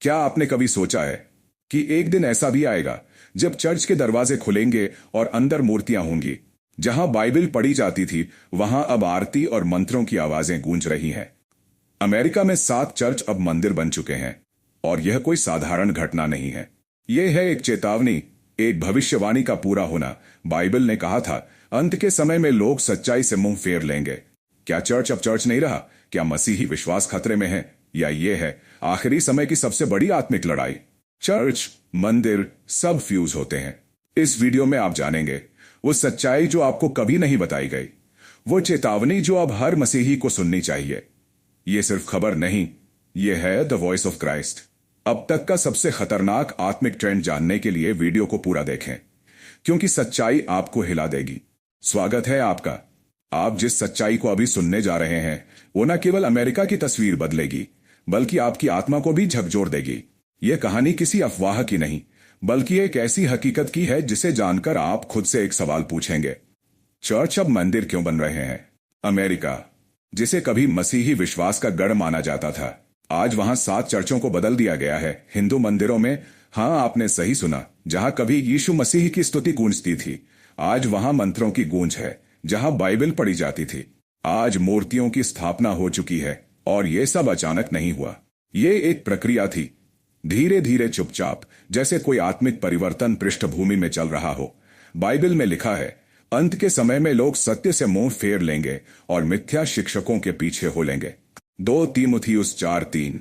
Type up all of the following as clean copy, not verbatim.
क्या आपने कभी सोचा है कि एक दिन ऐसा भी आएगा जब चर्च के दरवाजे खुलेंगे और अंदर मूर्तियां होंगी? जहां बाइबल पढ़ी जाती थी वहां अब आरती और मंत्रों की आवाजें गूंज रही हैं। अमेरिका में 7 चर्च अब मंदिर बन चुके हैं और यह कोई साधारण घटना नहीं है। यह है एक चेतावनी, एक भविष्यवाणी का पूरा होना। बाइबल ने कहा था अंत के समय में लोग सच्चाई से मुंह फेर लेंगे। क्या चर्च अब चर्च नहीं रहा? क्या मसीही विश्वास खतरे में है? या ये है आखिरी समय की सबसे बड़ी आत्मिक लड़ाई? चर्च, मंदिर सब फ्यूज होते हैं। इस वीडियो में आप जानेंगे वो सच्चाई जो आपको कभी नहीं बताई गई, वो चेतावनी जो अब हर मसीही को सुननी चाहिए। ये सिर्फ खबर नहीं, ये है द वॉइस ऑफ क्राइस्ट। अब तक का सबसे खतरनाक आत्मिक ट्रेंड जानने के लिए वीडियो को पूरा देखें, क्योंकि सच्चाई आपको हिला देगी। स्वागत है आपका। आप जिस सच्चाई को अभी सुनने जा रहे हैं वो न केवल अमेरिका की तस्वीर बदलेगी, बल्कि आपकी आत्मा को भी झकझोर देगी। यह कहानी किसी अफवाह की नहीं, बल्कि एक ऐसी हकीकत की है जिसे जानकर आप खुद से एक सवाल पूछेंगे। चर्च अब मंदिर क्यों बन रहे हैं? अमेरिका, जिसे कभी मसीही विश्वास का गढ़ माना जाता था, आज वहां 7 चर्चों को बदल दिया गया है। हिंदू मंदिरों में, हाँ आपने सही सुना, जहां कभी यीशु मसीह की स्तुति गूंजती थी, आज वहां मंत्रों की गूंज है। जहां बाइबल पढ़ी जाती थी, आज मूर्तियों की स्थापना हो चुकी है। और यह सब अचानक नहीं हुआ, ये एक प्रक्रिया थी, धीरे धीरे, चुपचाप, जैसे कोई आत्मिक परिवर्तन पृष्ठभूमि में चल रहा हो। बाइबल में लिखा है अंत के समय में लोग सत्य से मुंह फेर लेंगे और मिथ्या शिक्षकों के पीछे हो लेंगे। 2 तीमुथियुस 4:3।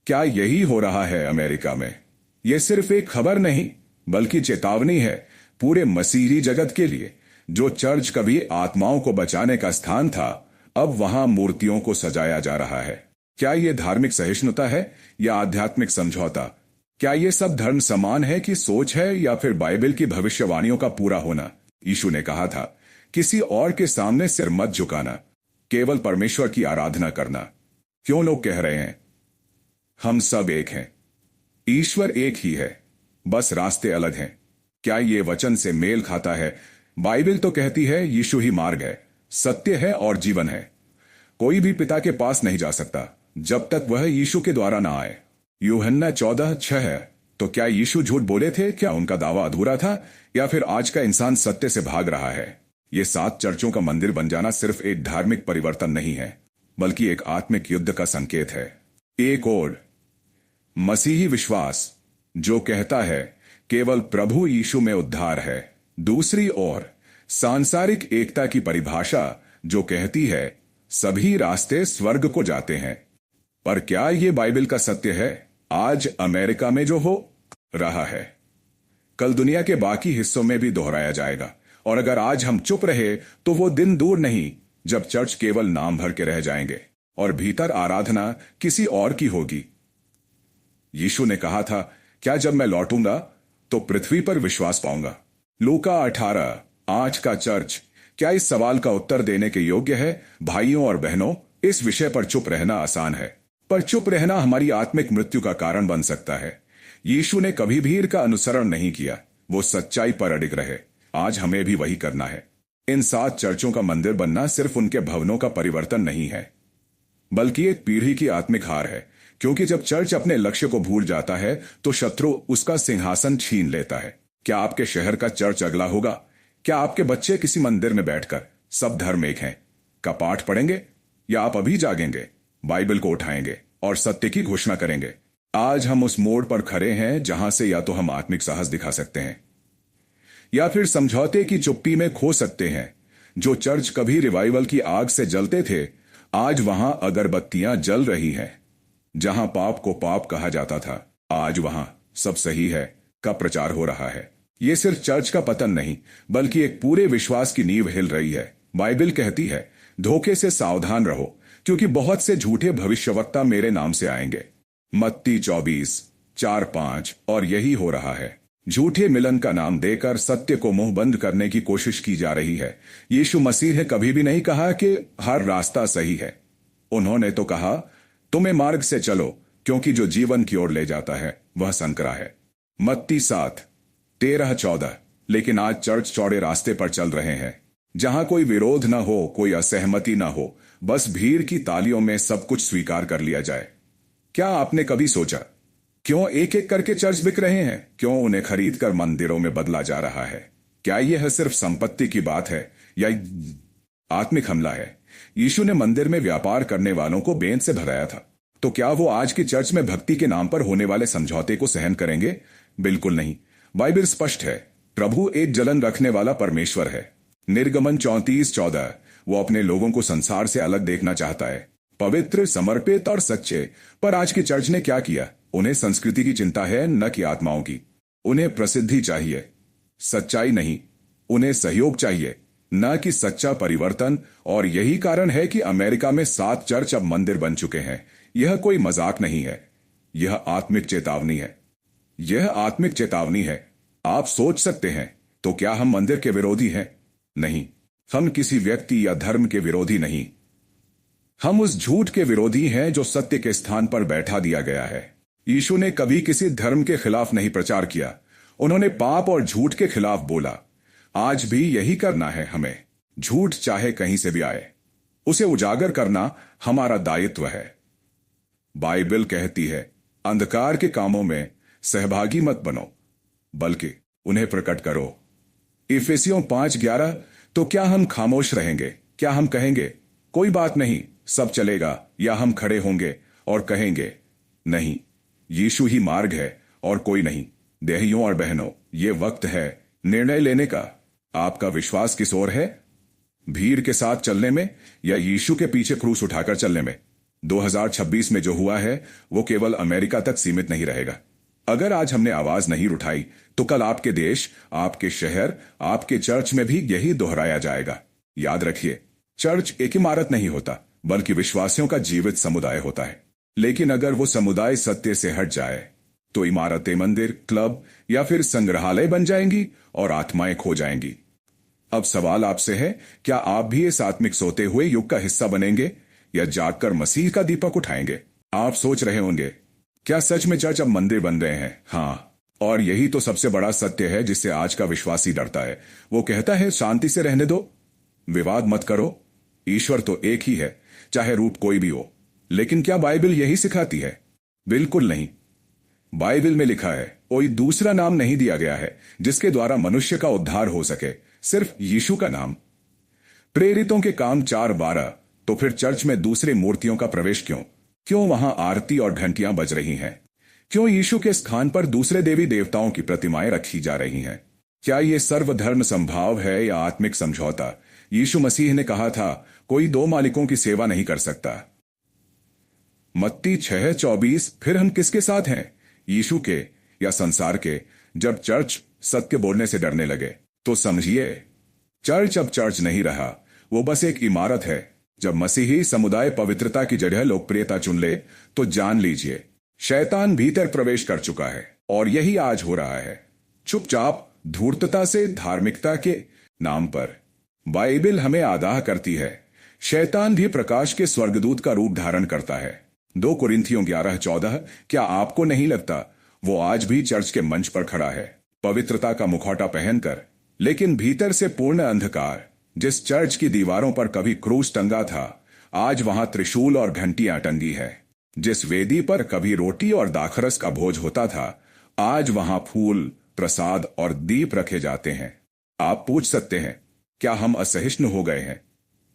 क्या यही हो रहा है अमेरिका में? यह सिर्फ एक खबर नहीं, बल्कि चेतावनी है पूरे मसीही जगत के लिए। जो चर्च कभी आत्माओं को बचाने का स्थान था, अब वहां मूर्तियों को सजाया जा रहा है। क्या यह धार्मिक सहिष्णुता है या आध्यात्मिक समझौता? क्या यह सब धर्म समान है कि सोच है, या फिर बाइबल की भविष्यवाणियों का पूरा होना? यीशु ने कहा था किसी और के सामने सिर मत झुकाना, केवल परमेश्वर की आराधना करना। क्यों लोग कह रहे हैं हम सब एक हैं? ईश्वर एक ही है, बस रास्ते अलग हैं। क्या ये वचन से मेल खाता है? बाइबल तो कहती है यीशु ही मार्ग है, सत्य है और जीवन है। कोई भी पिता के पास नहीं जा सकता जब तक वह यीशु के द्वारा ना आए। यूहन्ना 14:6 है। तो क्या यीशु झूठ बोले थे? क्या उनका दावा अधूरा था, या फिर आज का इंसान सत्य से भाग रहा है? ये 7 चर्चों का मंदिर बन जाना सिर्फ एक धार्मिक परिवर्तन नहीं है, बल्कि एक आत्मिक युद्ध का संकेत है। एक और मसीही विश्वास जो कहता है केवल प्रभु यीशु में उद्धार है। दूसरी ओर सांसारिक एकता की परिभाषा जो कहती है सभी रास्ते स्वर्ग को जाते हैं। पर क्या यह बाइबल का सत्य है? आज अमेरिका में जो हो रहा है, कल दुनिया के बाकी हिस्सों में भी दोहराया जाएगा। और अगर आज हम चुप रहे तो वो दिन दूर नहीं जब चर्च केवल नाम भर के रह जाएंगे और भीतर आराधना किसी और की होगी। यीशु ने कहा था क्या जब मैं लौटूंगा तो पृथ्वी पर विश्वास पाऊंगा? लूका 18:8 का चर्च क्या इस सवाल का उत्तर देने के योग्य है? भाइयों और बहनों, इस विषय पर चुप रहना आसान है, पर चुप रहना हमारी आत्मिक मृत्यु का कारण बन सकता है। यीशु ने कभी भीड़ का अनुसरण नहीं किया, वो सच्चाई पर अडिग रहे। आज हमें भी वही करना है। इन 7 चर्चों का मंदिर बनना सिर्फ उनके भवनों का परिवर्तन नहीं है, बल्कि एक पीढ़ी की आत्मिक हार है। क्योंकि जब चर्च अपने लक्ष्य को भूल जाता है तो शत्रु उसका सिंहासन छीन लेता है। क्या आपके शहर का चर्च अगला होगा? क्या आपके बच्चे किसी मंदिर में बैठकर सब धर्म एक हैं का पाठ पढ़ेंगे, या आप अभी जागेंगे, बाइबल को उठाएंगे और सत्य की घोषणा करेंगे? आज हम उस मोड़ पर खड़े हैं जहां से या तो हम आत्मिक साहस दिखा सकते हैं या फिर समझौते की चुप्पी में खो सकते हैं। जो चर्च कभी रिवाइवल की आग से जलते थे, आज वहां अगरबत्तियां जल रही हैं। जहां पाप को पाप कहा जाता था, आज वहां सब सही है का प्रचार हो रहा है। यह सिर्फ चर्च का पतन नहीं, बल्कि एक पूरे विश्वास की नींव हिल रही है। बाइबल कहती है धोखे से सावधान रहो, क्योंकि बहुत से झूठे भविष्यवक्ता मेरे नाम से आएंगे। मत्ती 24:4-5। और यही हो रहा है। झूठे मिलन का नाम देकर सत्य को मुंह बंद करने की कोशिश की जा रही है। यीशु मसीह ने कभी भी नहीं कहा कि हर रास्ता सही है। उन्होंने तो कहा तुम्हें मार्ग से चलो, क्योंकि जो जीवन की ओर ले जाता है वह संकरा है। मत्ती 7:13-14। लेकिन आज चर्च चौड़े रास्ते पर चल रहे हैं, जहां कोई विरोध न हो, कोई असहमति न हो, बस भीड़ की तालियों में सब कुछ स्वीकार कर लिया जाए। क्या आपने कभी सोचा क्यों एक एक करके चर्च बिक रहे हैं? क्यों उन्हें खरीदकर मंदिरों में बदला जा रहा है? क्या यह सिर्फ संपत्ति की बात है या आत्मिक हमला है? यीशु ने मंदिर में व्यापार करने वालों को बेंत से भराया था, तो क्या वो आज की चर्च में भक्ति के नाम पर होने वाले समझौते को सहन करेंगे? बिल्कुल नहीं। बाइबल स्पष्ट है, प्रभु एक जलन रखने वाला परमेश्वर है। निर्गमन 34:14। वो अपने लोगों को संसार से अलग देखना चाहता है, पवित्र, समर्पित और सच्चे। पर आज की चर्च ने क्या किया? उन्हें संस्कृति की चिंता है, न कि आत्माओं की। उन्हें प्रसिद्धि चाहिए, सच्चाई नहीं। उन्हें सहयोग चाहिए, न कि सच्चा परिवर्तन। और यही कारण है कि अमेरिका में 7 चर्च अब मंदिर बन चुके हैं। यह कोई मजाक नहीं है, यह आत्मिक चेतावनी है। यह आत्मिक चेतावनी है। आप सोच सकते हैं, तो क्या हम मंदिर के विरोधी हैं? नहीं, हम किसी व्यक्ति या धर्म के विरोधी नहीं। हम उस झूठ के विरोधी हैं जो सत्य के स्थान पर बैठा दिया गया है। यीशु ने कभी किसी धर्म के खिलाफ नहीं प्रचार किया। उन्होंने पाप और झूठ के खिलाफ बोला। आज भी यही करना है हमें। झूठ चाहे कहीं से भी आए, उसे उजागर करना हमारा दायित्व है। बाइबल कहती है, अंधकार के कामों में सहभागी मत बनो, बल्कि उन्हें प्रकट करो। इफिसियों 5:11। तो क्या हम खामोश रहेंगे? क्या हम कहेंगे कोई बात नहीं, सब चलेगा? या हम खड़े होंगे और कहेंगे, नहीं, यीशु ही मार्ग है और कोई नहीं? देहियों और बहनों, ये वक्त है निर्णय लेने का। आपका विश्वास किस ओर है? भीड़ के साथ चलने में या यीशु के पीछे क्रूस उठाकर चलने में? 2026 में जो हुआ है वो केवल अमेरिका तक सीमित नहीं रहेगा। अगर आज हमने आवाज नहीं उठाई, तो कल आपके देश, आपके शहर, आपके चर्च में भी यही दोहराया जाएगा। याद रखिए, चर्च एक इमारत नहीं होता, बल्कि विश्वासियों का जीवित समुदाय होता है। लेकिन अगर वो समुदाय सत्य से हट जाए, तो इमारतें मंदिर, क्लब या फिर संग्रहालय बन जाएंगी और आत्माएं खो जाएंगी। अब सवाल आपसे है, क्या आप भी इस आत्मिक सोते हुए युग का हिस्सा बनेंगे या जागकर मसीह का दीपक उठाएंगे? आप सोच रहे होंगे, क्या सच में चर्च अब मंदिर बन रहे हैं? हाँ, और यही तो सबसे बड़ा सत्य है जिससे आज का विश्वासी डरता है। वो कहता है, शांति से रहने दो, विवाद मत करो। ईश्वर तो एक ही है, चाहे रूप कोई भी हो। लेकिन क्या बाइबल यही सिखाती है? बिल्कुल नहीं। बाइबल में लिखा है, कोई दूसरा नाम नहीं दिया गया है जिसके द्वारा मनुष्य का उद्धार हो सके, सिर्फ यीशु का नाम। प्रेरितों के काम 4:12। तो फिर चर्च में दूसरी मूर्तियों का प्रवेश क्यों? क्यों वहां आरती और घंटियां बज रही हैं? क्यों यीशु के स्थान पर दूसरे देवी देवताओं की प्रतिमाएं रखी जा रही हैं? क्या यह सर्वधर्म संभाव है या आत्मिक समझौता? यीशु मसीह ने कहा था, कोई 2 मालिकों की सेवा नहीं कर सकता। मत्ती 6:24। फिर हम किसके साथ हैं, यीशु के या संसार के? जब चर्च सत्य बोलने से डरने लगे, तो समझिए, चर्च अब चर्च नहीं रहा, वो बस एक इमारत है। जब मसीही समुदाय पवित्रता की जगह लोकप्रियता चुन ले, तो जान लीजिए, शैतान भीतर प्रवेश कर चुका है। और यही आज हो रहा है, चुपचाप, धूर्तता से, धार्मिकता के नाम पर। बाइबल हमें आगाह करती है, शैतान भी प्रकाश के स्वर्गदूत का रूप धारण करता है। 2 कुरिन्थियों 11:14। क्या आपको नहीं लगता वो आज भी चर्च के मंच पर खड़ा है, पवित्रता का मुखौटा पहनकर, लेकिन भीतर से पूर्ण अंधकार? जिस चर्च की दीवारों पर कभी क्रूस टंगा था, आज वहां त्रिशूल और घंटियां टंगी है। जिस वेदी पर कभी रोटी और दाखरस का भोज होता था, आज वहां फूल, प्रसाद और दीप रखे जाते हैं। आप पूछ सकते हैं, क्या हम असहिष्णु हो गए हैं?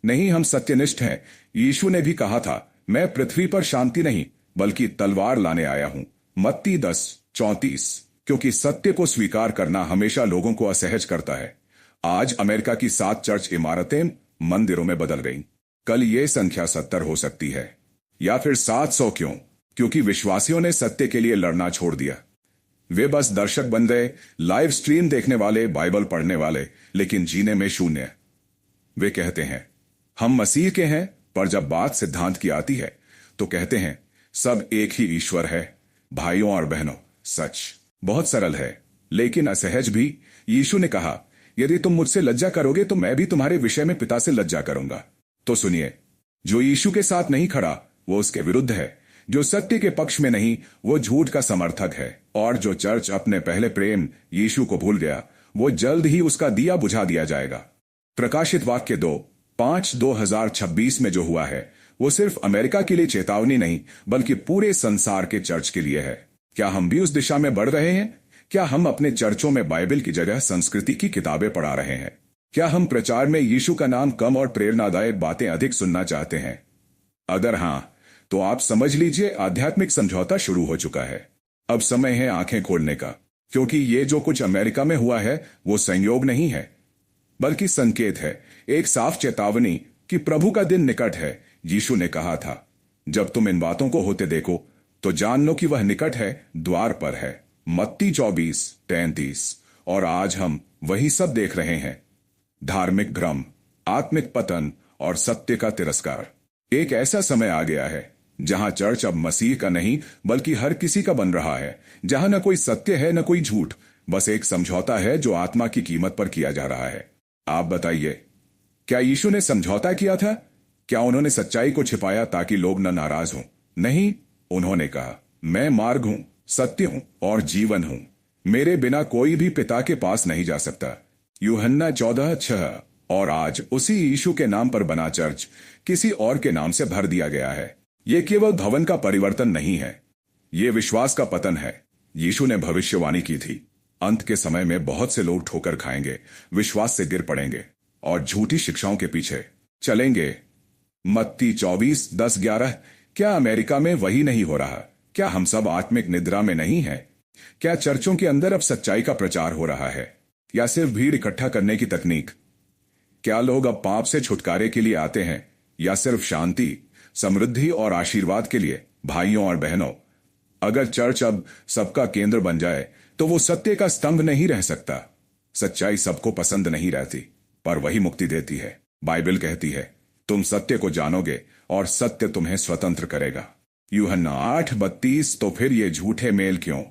नहीं, हम सत्यनिष्ठ हैं। यीशु ने भी कहा था, मैं पृथ्वी पर शांति नहीं बल्कि तलवार लाने आया हूं। मत्ती 10:34। क्योंकि सत्य को स्वीकार करना हमेशा लोगों को असहज करता है। आज अमेरिका की 7 चर्च इमारतें मंदिरों में बदल गईं। कल ये संख्या 70 हो सकती है, या फिर 700। क्यों? क्योंकि विश्वासियों ने सत्य के लिए लड़ना छोड़ दिया। वे बस दर्शक बन गए, लाइव स्ट्रीम देखने वाले, बाइबल पढ़ने वाले, लेकिन जीने में शून्य। वे कहते हैं, हम मसीह के हैं, पर जब बात सिद्धांत की आती है, तो कहते हैं, सब एक ही ईश्वर है। भाइयों और बहनों, सच बहुत सरल है, लेकिन असहज भी। यीशु ने कहा, यदि तुम मुझसे लज्जा करोगे, तो मैं भी तुम्हारे विषय में पिता से लज्जा करूंगा। तो सुनिए, जो यीशु के साथ नहीं खड़ा, वो उसके विरुद्ध है। जो सत्य के पक्ष में नहीं, वो झूठ का समर्थक है। और जो चर्च अपने पहले प्रेम यीशु को भूल गया, वो जल्द ही उसका दिया बुझा दिया जाएगा। प्रकाशित वाक्य 2:5 2026 में जो हुआ है, वो सिर्फ अमेरिका के लिए चेतावनी नहीं, बल्कि पूरे संसार के चर्च के लिए है। क्या हम भी उस दिशा में बढ़ रहे हैं? क्या हम अपने चर्चों में बाइबल की जगह संस्कृति की किताबें पढ़ा रहे हैं? क्या हम प्रचार में यीशु का नाम कम और प्रेरणादायक बातें अधिक सुनना चाहते हैं? अगर हां, तो आप समझ लीजिए आध्यात्मिक समझौता शुरू हो चुका है। अब समय है आंखें खोलने का, क्योंकि ये जो कुछ अमेरिका में हुआ है वो संयोग नहीं है, बल्कि संकेत है, एक साफ चेतावनी कि प्रभु का दिन निकट है। यीशु ने कहा था, जब तुम इन बातों को होते देखो तो जान लो कि वह निकट है, द्वार पर है। मत्ती 24:33। और आज हम वही सब देख रहे हैं। धार्मिक भ्रम, आत्मिक पतन और सत्य का तिरस्कार। एक ऐसा समय आ गया है जहां चर्च अब मसीह का नहीं बल्कि हर किसी का बन रहा है, जहां न कोई सत्य है न कोई झूठ, बस एक समझौता है जो आत्मा की कीमत पर किया जा रहा है। आप बताइए, क्या यीशु ने समझौता किया था? क्या उन्होंने सच्चाई को छिपाया ताकि लोग न नाराज हों? नहीं, उन्होंने कहा, मैं मार्ग हूं, सत्य हूं और जीवन हूं। मेरे बिना कोई भी पिता के पास नहीं जा सकता। यूहन्ना 14:6। और आज उसी यीशु के नाम पर बना चर्च किसी और के नाम से भर दिया गया है। यह केवल भवन का परिवर्तन नहीं है, यह विश्वास का पतन है। यीशु ने भविष्यवाणी की थी, अंत के समय में बहुत से लोग ठोकर खाएंगे, विश्वास से गिर पड़ेंगे और झूठी शिक्षाओं के पीछे चलेंगे। मत्ती 24:10-11। क्या अमेरिका में वही नहीं हो रहा? क्या हम सब आत्मिक निद्रा में नहीं हैं? क्या चर्चों के अंदर अब सच्चाई का प्रचार हो रहा है, या सिर्फ भीड़ इकट्ठा करने की तकनीक? क्या लोग अब पाप से छुटकारे के लिए आते हैं, या सिर्फ शांति, समृद्धि और आशीर्वाद के लिए? भाइयों और बहनों, अगर चर्च अब सबका केंद्र बन जाए तो वो सत्य का स्तंभ नहीं रह सकता। सच्चाई सबको पसंद नहीं रहती, पर वही मुक्ति देती है। बाइबल कहती है, तुम सत्य को जानोगे और सत्य तुम्हें स्वतंत्र करेगा। यूहन्ना 8:32। तो फिर ये झूठे मेल क्यों?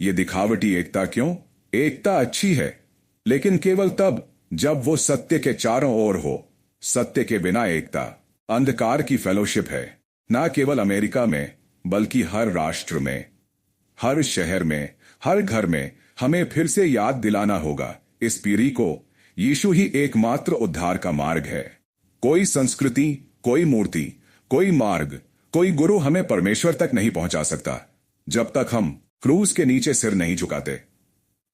ये दिखावटी एकता क्यों? एकता अच्छी है, लेकिन केवल तब जब वो सत्य के चारों ओर हो। सत्य के बिना एकता अंधकार की फेलोशिप है। ना केवल अमेरिका में, बल्कि हर राष्ट्र में, हर शहर में, हर घर में। हमें फिर से याद दिलाना होगा, इस पीढ़ी को यीशु ही एकमात्र उद्धार का मार्ग है। कोई संस्कृति, कोई मूर्ति, कोई मार्ग, कोई गुरु हमें परमेश्वर तक नहीं पहुंचा सकता जब तक हम क्रूस के नीचे सिर नहीं झुकाते।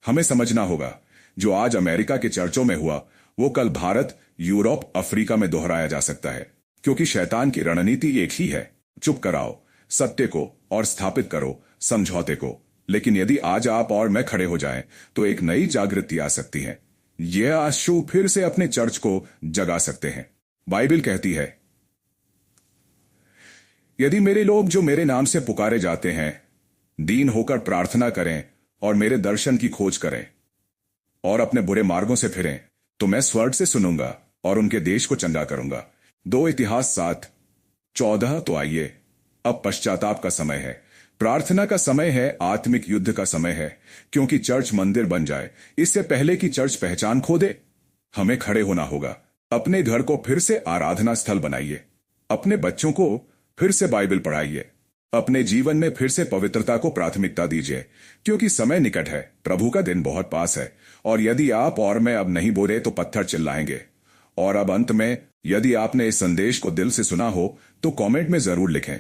हमें समझना होगा, जो आज अमेरिका के चर्चों में हुआ वो कल भारत, यूरोप, अफ्रीका में दोहराया जा सकता है, क्योंकि शैतान की रणनीति एक ही है, चुप कराओ सत्य को और स्थापित करो समझौते को। लेकिन यदि आज आप और मैं खड़े हो जाएं, तो एक नई जागृति आ सकती है। यह आशु फिर से अपने चर्च को जगा सकते हैं। बाइबल कहती है, यदि मेरे लोग जो मेरे नाम से पुकारे जाते हैं दीन होकर प्रार्थना करें और मेरे दर्शन की खोज करें और अपने बुरे मार्गों से फिरें, तो मैं स्वर्ग से सुनूंगा और उनके देश को चंगा करूंगा। 2 इतिहास 7:14। तो आइए, अब पश्चाताप का समय है, प्रार्थना का समय है, आत्मिक युद्ध का समय है, क्योंकि चर्च मंदिर बन जाए इससे पहले कि चर्च पहचान खो दे। हमें खड़े होना होगा। अपने घर को फिर से आराधना स्थल बनाइए, अपने बच्चों को फिर से बाइबल पढ़ाइए, अपने जीवन में फिर से पवित्रता को प्राथमिकता दीजिए, क्योंकि समय निकट है, प्रभु का दिन बहुत पास है। और यदि आप और मैं अब नहीं बोले तो पत्थर चिल्लाएंगे। और अब अंत में, यदि आपने इस संदेश को दिल से सुना हो तो कमेंट में जरूर लिखें,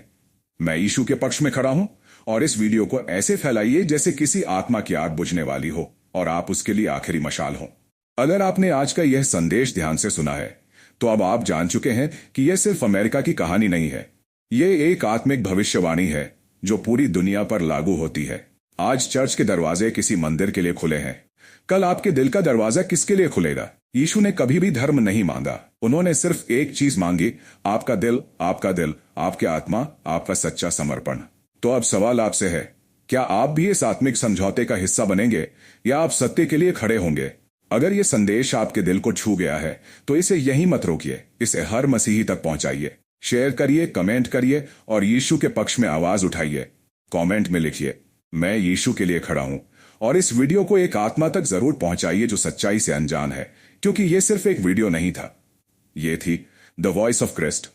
मैं यीशु के पक्ष में खड़ा हूं। और इस वीडियो को ऐसे फैलाइए जैसे किसी आत्मा की आग बुझने वाली हो और आप उसके लिए आखिरी मशाल हो। अगर आपने आज का यह संदेश ध्यान से सुना है, तो अब आप जान चुके हैं कि यह सिर्फ अमेरिका की कहानी नहीं है, यह एक आत्मिक भविष्यवाणी है जो पूरी दुनिया पर लागू होती है। आज चर्च के दरवाजे किसी मंदिर के लिए खुले हैं, कल आपके दिल का दरवाजा किसके लिए खुलेगा? यीशु ने कभी भी धर्म नहीं मांगा, उन्होंने सिर्फ एक चीज मांगी, आपका दिल, आपका दिल, आपकी आत्मा, आपका सच्चा समर्पण। तो अब सवाल आपसे है, क्या आप भी इस आत्मिक समझौते का हिस्सा बनेंगे, या आप सत्य के लिए खड़े होंगे? अगर यह संदेश आपके दिल को छू गया है तो इसे यहीं मत रोकिए, इसे हर मसीही तक पहुंचाइए। शेयर करिए, कमेंट करिए और यीशु के पक्ष में आवाज उठाइए। कमेंट में लिखिए, मैं यीशु के लिए खड़ा हूं। और इस वीडियो को एक आत्मा तक जरूर पहुंचाइए जो सच्चाई से अनजान है, क्योंकि यह सिर्फ एक वीडियो नहीं था, यह थी द वॉइस ऑफ क्राइस्ट।